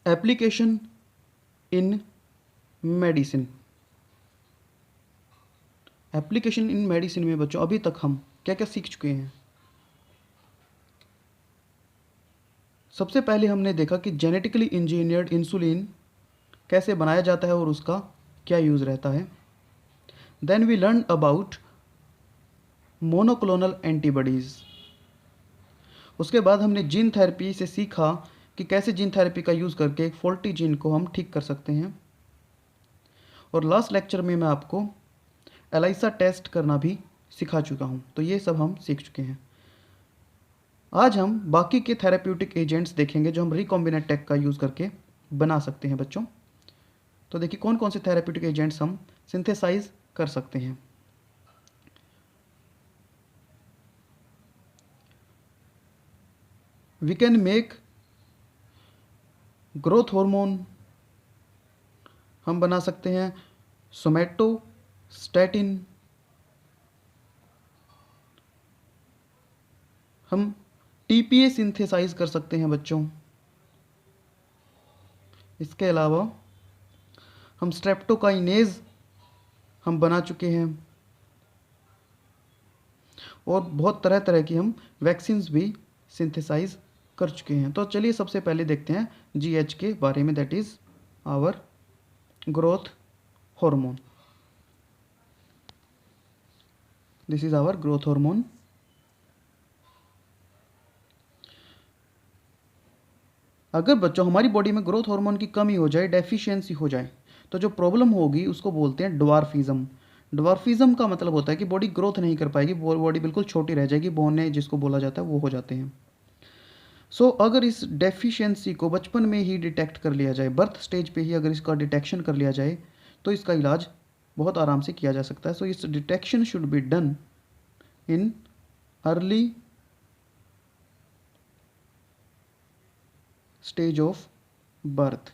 Application in medicine. Application in medicine में बच्चों अभी तक हम क्या क्या सीख चुके हैं। सबसे पहले हमने देखा कि जेनेटिकली इंजीनियर्ड इंसुलिन कैसे बनाया जाता है और उसका क्या यूज़ रहता है। Then we learn about monoclonal antibodies. उसके बाद हमने जीन थेरेपी से सीखा कि कैसे जीन थेरेपी का यूज़ करके एक फॉल्टी जीन को हम ठीक कर सकते हैं। और लास्ट लेक्चर में मैं आपको एलाइसा टेस्ट करना भी सिखा चुका हूँ। तो ये सब हम सीख चुके हैं। आज हम बाकी के थेरेप्यूटिक एजेंट्स देखेंगे जो हम रिकॉम्बिनेंट टेक का यूज़ करके बना सकते हैं बच्चों। तो देखिए कौन कौन से थेरेप्यूटिक एजेंट्स हम सिंथेसाइज कर सकते हैं। We can make growth hormone हम बना सकते हैं, सोमैटोस्टैटिन हम टीपीए सिंथेसाइज कर सकते हैं बच्चों। इसके अलावा हम स्ट्रेप्टोकाइनेज हम बना चुके हैं और बहुत तरह तरह की हम वैक्सीन्स भी सिंथेसाइज कर चुके हैं। तो चलिए सबसे पहले देखते हैं जीएच के बारे में, that is our growth hormone. This is our growth hormone. अगर बच्चों हमारी बॉडी में ग्रोथ हार्मोन की कमी हो जाए, डेफिशिएंसी हो जाए, तो जो प्रॉब्लम होगी उसको बोलते हैं ड्वार्फिज्म। ड्वार्फिज्म का मतलब होता है कि बॉडी ग्रोथ नहीं कर पाएगी, बॉडी बिल्कुल छोटी रह जाएगी, बोने जिसको बोला जाता है वो हो जाते हैं। अगर इस डेफिशिएंसी को बचपन में ही डिटेक्ट कर लिया जाए, बर्थ स्टेज पे ही अगर इसका डिटेक्शन कर लिया जाए, तो इसका इलाज बहुत आराम से किया जा सकता है। इस detection should be done in early stage of birth.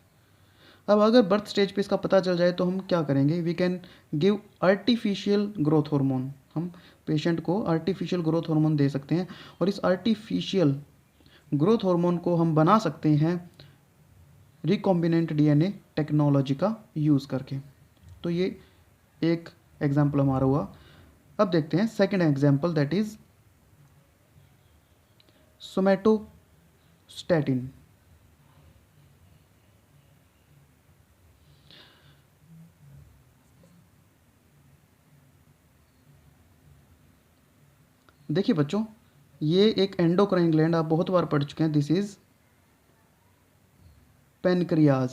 अब अगर बर्थ स्टेज पे इसका पता चल जाए तो हम क्या करेंगे, we can give artificial growth hormone. हम पेशेंट को आर्टिफिशियल ग्रोथ हार्मोन दे सकते हैं और इस आर्टिफिशियल ग्रोथ हार्मोन को हम बना सकते हैं रिकॉम्बिनेंट डीएनए टेक्नोलॉजी का यूज़ करके। तो ये एक एग्जाम्पल हमारा हुआ। अब देखते हैं second example, that is somatostatin. देखिए बच्चों, ये एक एंडोक्राइन ग्लैंड आप बहुत बार पढ़ चुके हैं। This is pancreas.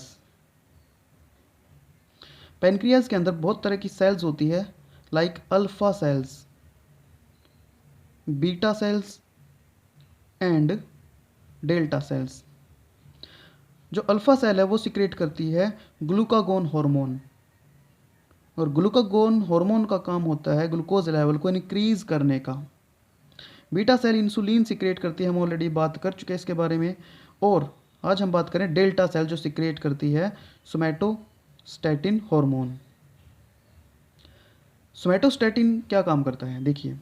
पेनक्रियाज के अंदर बहुत तरह की सेल्स होती है, like alpha cells, beta cells and delta sales. जो अल्फा सेल है वो सिक्रेट करती है ग्लूकागोन हार्मोन, और ग्लूकागोन हार्मोन का काम होता है ग्लूकोज लेवल को इंक्रीज करने का। बीटा सेल इंसुलिन सिक्रेट करती है, हम ऑलरेडी बात कर चुके हैं इसके बारे में। और आज हम बात करें डेल्टा सेल जो सिक्रेट करती है सोमैटोस्टैटिन हार्मोन। सोमैटोस्टैटिन क्या काम करता है, देखिए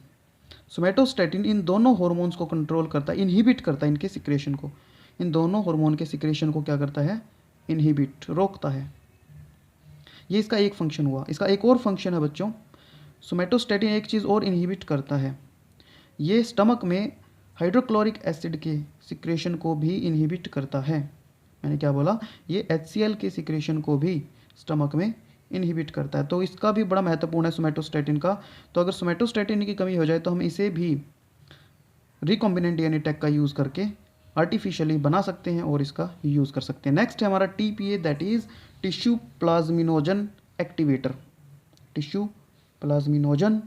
सोमैटोस्टैटिन इन दोनों हार्मोन्स को कंट्रोल करता है, इनहिबिट करता है इनके सिक्रेशन को। इन दोनों हार्मोन के सिक्रेशन को क्या करता है, इनहिबिट, रोकता है। ये इसका एक फंक्शन हुआ। इसका एक और फंक्शन है बच्चों, सोमैटोस्टैटिन एक चीज़ और इनहिबिट करता है, ये स्टमक में हाइड्रोक्लोरिक एसिड के सिक्रेशन को भी इनहिबिट करता है। मैंने क्या बोला, ये HCl के सिक्रेशन को भी स्टमक में इनहिबिट करता है। तो इसका भी बड़ा महत्वपूर्ण है सोमैटोस्टैटिन का। तो अगर सोमैटोस्टैटिन की कमी हो जाए तो हम इसे भी रिकॉम्बिनेंट डीएनए टेक का यूज़ करके आर्टिफिशियली बना सकते हैं और इसका यूज़ कर सकते हैं। नेक्स्ट है हमारा TPA, that is tissue plasminogen activator. Tissue plasminogen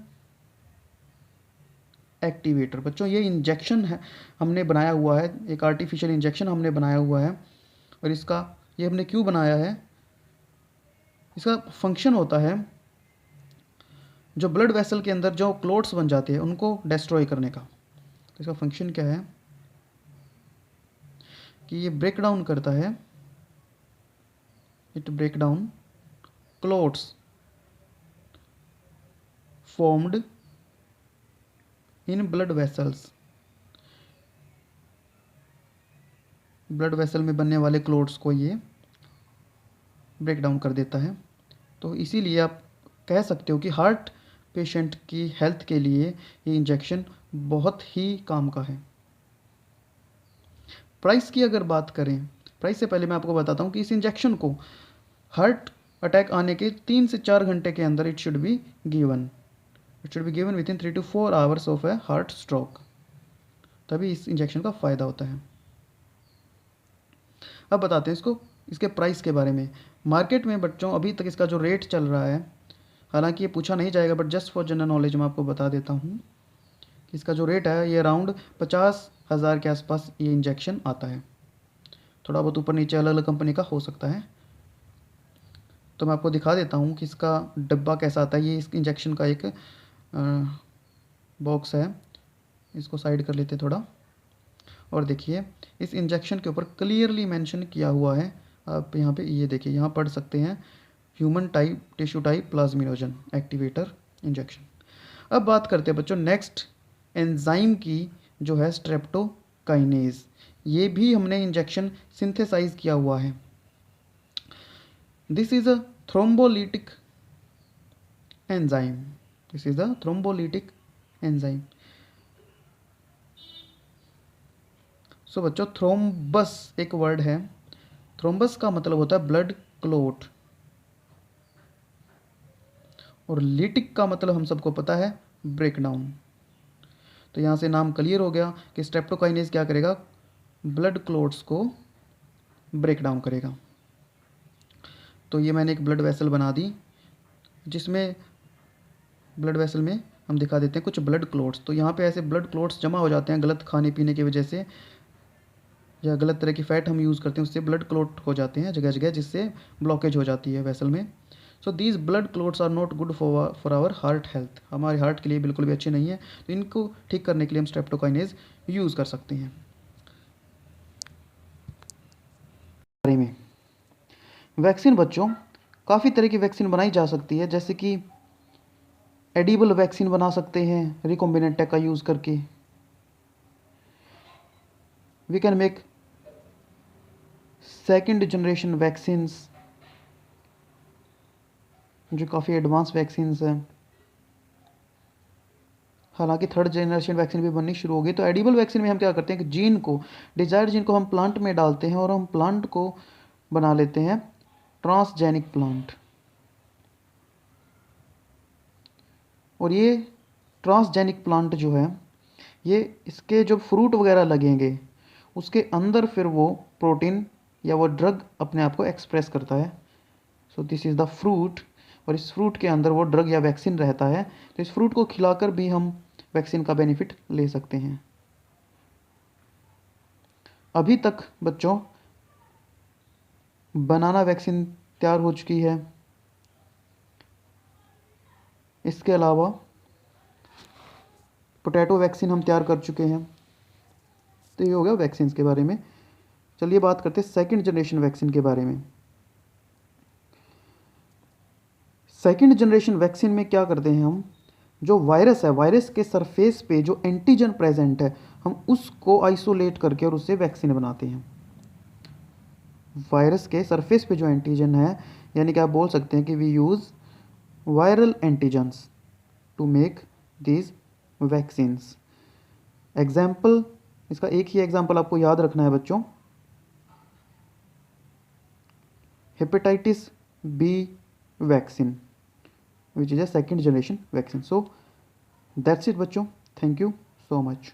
activator बच्चों, ये इंजेक्शन है हमने बनाया हुआ है, एक आर्टिफिशियल इंजेक्शन हमने बनाया हुआ है। और इसका ये हमने क्यों बनाया है, इसका फंक्शन होता है जो ब्लड वेसल के अंदर जो क्लोट्स बन जाते हैं उनको डिस्ट्रॉय करने का। तो इसका फंक्शन क्या है कि ये ब्रेक डाउन करता है, it break down clots formed in blood vessels. Blood vessel में बनने वाले क्लोट्स को ये ब्रेक डाउन कर देता है। तो इसीलिए आप कह सकते हो कि हार्ट पेशेंट की हेल्थ के लिए ये इंजेक्शन बहुत ही काम का है। प्राइस की अगर बात करें, प्राइस से पहले मैं आपको बताता हूँ कि इस इंजेक्शन को हार्ट अटैक आने के 3 से 4 घंटे के अंदर it should be given with in 3 to 4 hours of A heart stroke, तभी इस इंजेक्शन का फ़ायदा होता है। अब बताते हैं इसके प्राइस के बारे में। मार्केट में बच्चों अभी तक इसका जो रेट चल रहा है, हालांकि ये पूछा नहीं जाएगा but just for general knowledge मैं आपको बता देता हूँ कि इसका जो रेट है ये अराउंड 50,000 के आसपास ये इंजेक्शन आता है। थोड़ा बहुत ऊपर नीचे अलग अलग कंपनी का हो सकता है। तो मैं आपको दिखा देता हूँ कि इसका डब्बा कैसा आता है। ये इस इंजेक्शन का एक बॉक्स है, इसको साइड कर लेते थोड़ा, और देखिए इस इंजेक्शन के ऊपर क्लियरली मेंशन किया हुआ है। आप यहाँ पे ये देखिए, यहाँ पढ़ सकते हैं human type tissue type plasminogen activator injection. अब बात करते हैं बच्चों नेक्स्ट एंजाइम की, जो है स्ट्रेप्टोकाइनेज। ये भी हमने इंजेक्शन सिंथेसाइज किया हुआ है। This is a thrombolytic enzyme, this is a thrombolytic enzyme. So बच्चों थ्रोम्बस एक वर्ड है, थ्रोम्बस का मतलब होता है ब्लड क्लोट, और लिटिक का मतलब हम सबको पता है ब्रेकडाउन। तो यहाँ से नाम क्लियर हो गया कि स्ट्रेप्टोकाइनेज क्या करेगा, ब्लड क्लोट्स को ब्रेक डाउन करेगा। तो ये मैंने एक ब्लड वेसल बना दी, जिसमें ब्लड वेसल में हम दिखा देते हैं कुछ ब्लड क्लोट्स। तो यहाँ पे ऐसे ब्लड क्लोट्स जमा हो जाते हैं गलत खाने पीने की वजह से, या गलत तरह की फ़ैट हम यूज़ करते हैं, उससे ब्लड क्लोट हो जाते हैं जगह जगह, जिससे ब्लॉकेज हो जाती है वेसल में। So these blood clots are not good for our heart health, हमारे हार्ट के लिए बिल्कुल भी अच्छे नहीं है। तो इनको ठीक करने के लिए हम स्ट्रेप्टोकाइनेज यूज़ कर सकते हैं। बारे में वैक्सीन बच्चों काफ़ी तरह की वैक्सीन बनाई जा सकती है, जैसे कि एडिबल वैक्सीन बना सकते हैं रिकॉम्बिनेंट टेक का यूज़ करके। We can make second generation vaccines, जो काफ़ी एडवांस वैक्सीन्स हैं। हालांकि थर्ड जनरेशन वैक्सीन भी बननी शुरू हो गई। तो एडिबल वैक्सीन में हम क्या करते हैं कि जीन को, डिजायर्ड जीन को हम प्लांट में डालते हैं और हम प्लांट को बना लेते हैं ट्रांसजेनिक प्लांट। और ये ट्रांसजेनिक प्लांट जो है, ये इसके जो फ्रूट वगैरह लगेंगे उसके अंदर फिर वो प्रोटीन या वो ड्रग अपने आप को एक्सप्रेस करता है। So this is the fruit, और इस फ्रूट के अंदर वो ड्रग या वैक्सीन रहता है। तो इस फ्रूट को खिलाकर भी हम वैक्सीन का बेनिफिट ले सकते हैं। अभी तक बच्चों बनाना वैक्सीन तैयार हो चुकी है, इसके अलावा पोटैटो वैक्सीन हम तैयार कर चुके हैं। तो ये हो गया वैक्सीन के बारे में। चलिए बात करते हैं सेकंड जनरेशन वैक्सीन के बारे में। सेकंड जनरेशन वैक्सीन में क्या करते हैं हम, जो वायरस है, वायरस के सरफेस पे जो एंटीजन प्रेजेंट है, हम उसको आइसोलेट करके और उससे वैक्सीन बनाते हैं। वायरस के सरफेस पे जो एंटीजन है, यानी कि आप बोल सकते हैं कि we use viral antigens to make these vaccines. Example, इसका एक ही एग्जाम्पल आपको याद रखना है बच्चों, hepatitis B vaccine which is a second generation vaccine. So that's it बच्चों, thank you so much.